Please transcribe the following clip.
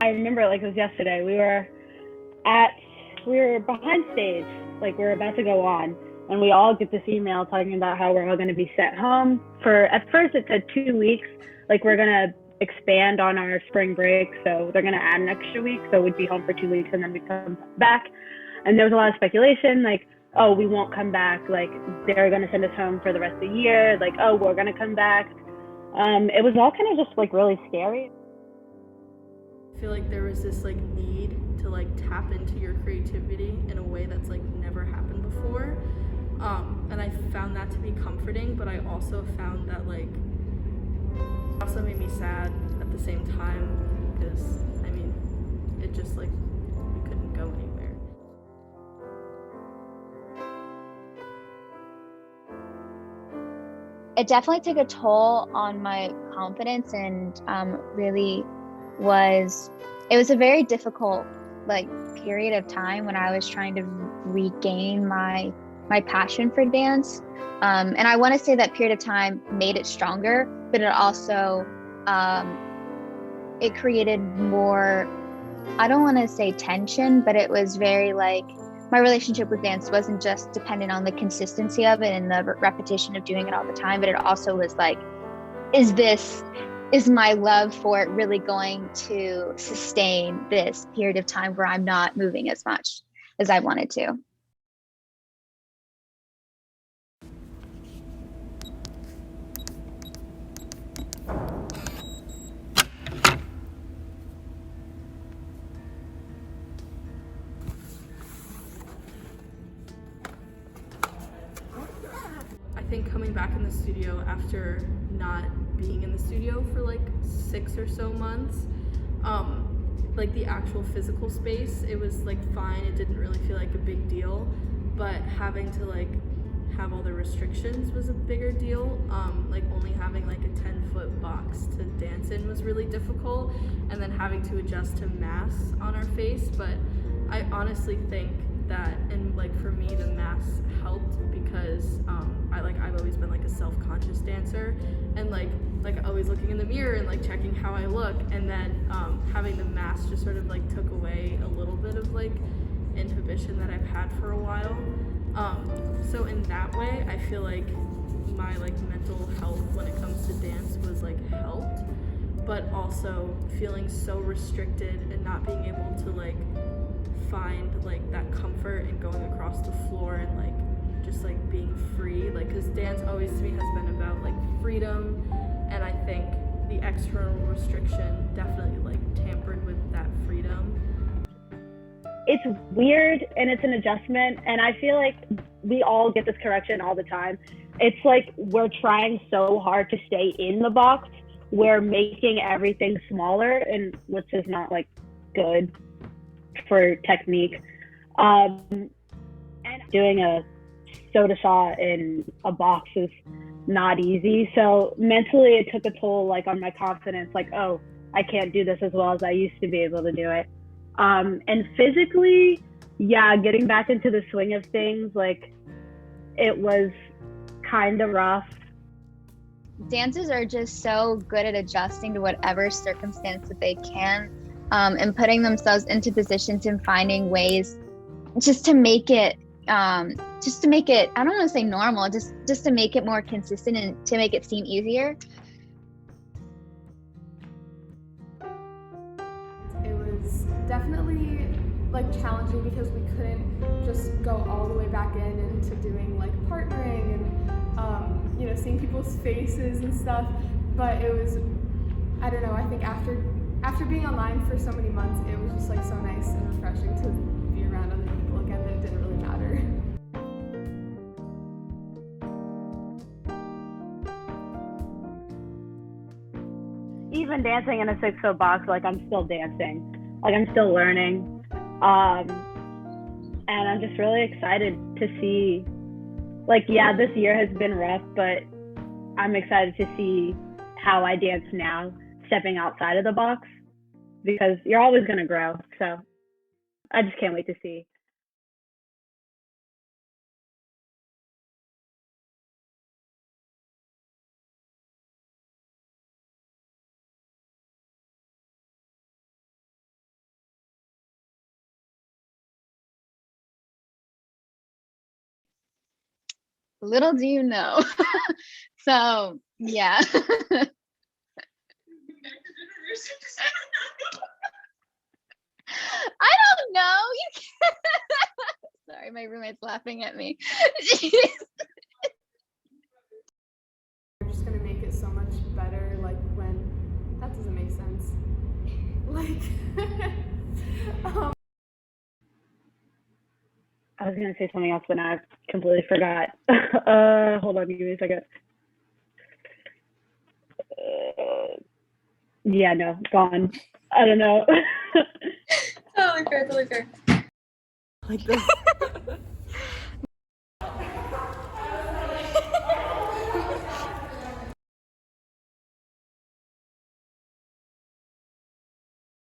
I remember like it was yesterday. We were behind stage, like we were about to go on, and we all get this email talking about how we're all going to be sent home for. At first, it said 2 weeks, like we're going to expand on our spring break, so they're going to add an extra week, so we'd be home for 2 weeks and then we'd come back. And there was a lot of speculation, like, oh, we won't come back, like they're going to send us home for the rest of the year, like, oh, we're going to come back. It was all kind of just like really scary. I feel like there was this like need to like tap into your creativity in a way that's like never happened before, and I found that to be comforting, but I also found that like it also made me sad at the same time, because I mean it just like we couldn't go anywhere. It definitely took a toll on my confidence, and really it was a very difficult like period of time when I was trying to regain my passion for dance. And I want to say that period of time made it stronger, but it also it created more, I don't want to say tension, but it was very like my relationship with dance wasn't just dependent on the consistency of it and the repetition of doing it all the time, but it also was like, is my love for it really going to sustain this period of time where I'm not moving as much as I wanted to? I think coming back in the studio after not being in the studio for like 6 or so months, like the actual physical space, it was like fine. It didn't really feel like a big deal, but having to like have all the restrictions was a bigger deal. Like only having like a 10-foot box to dance in was really difficult, and then having to adjust to masks on our face. But I honestly think that, and like for me, the masks helped because I've always been like a self-conscious dancer, and like always looking in the mirror and like checking how I look, and then having the mask just sort of like took away a little bit of like inhibition that I've had for a while. So in that way, I feel like my like mental health when it comes to dance was like helped, but also feeling so restricted and not being able to like find like that comfort in going across the floor and like just like being free, like because dance always to me has been about like freedom, and I think the external restriction definitely like tampered with that freedom. It's weird and it's an adjustment, and I feel like we all get this correction all the time. It's like we're trying so hard to stay in the box, we're making everything smaller, and which is not like good for technique. And doing a soda shot in a box is not easy, so mentally it took a toll like on my confidence, like, oh, I can't do this as well as I used to be able to do it. And physically, yeah, getting back into the swing of things, like it was kind of rough. Dancers are just so good at adjusting to whatever circumstance that they can, and putting themselves into positions and finding ways just to make it, I don't want to say normal, just to make it more consistent and to make it seem easier. It was definitely like challenging because we couldn't just go all the way back into doing like partnering and seeing people's faces and stuff. But it was, I don't know, I think after being online for so many months, it was just like so nice and refreshing to be around other people again that it didn't really matter. Even dancing in a 6-foot box, like I'm still dancing, like I'm still learning, and I'm just really excited to see, like, yeah, this year has been rough, but I'm excited to see how I dance now, stepping outside of the box, because you're always going to grow. So I just can't wait to see. Little do you know. So yeah. I don't know. You can't. Sorry, my roommate's laughing at me. We're just gonna make it so much better, like when that doesn't make sense. Like I was gonna say something else, but now I completely forgot. Hold on, give me a second. Yeah, no, gone. I don't know. Totally fair. Like this.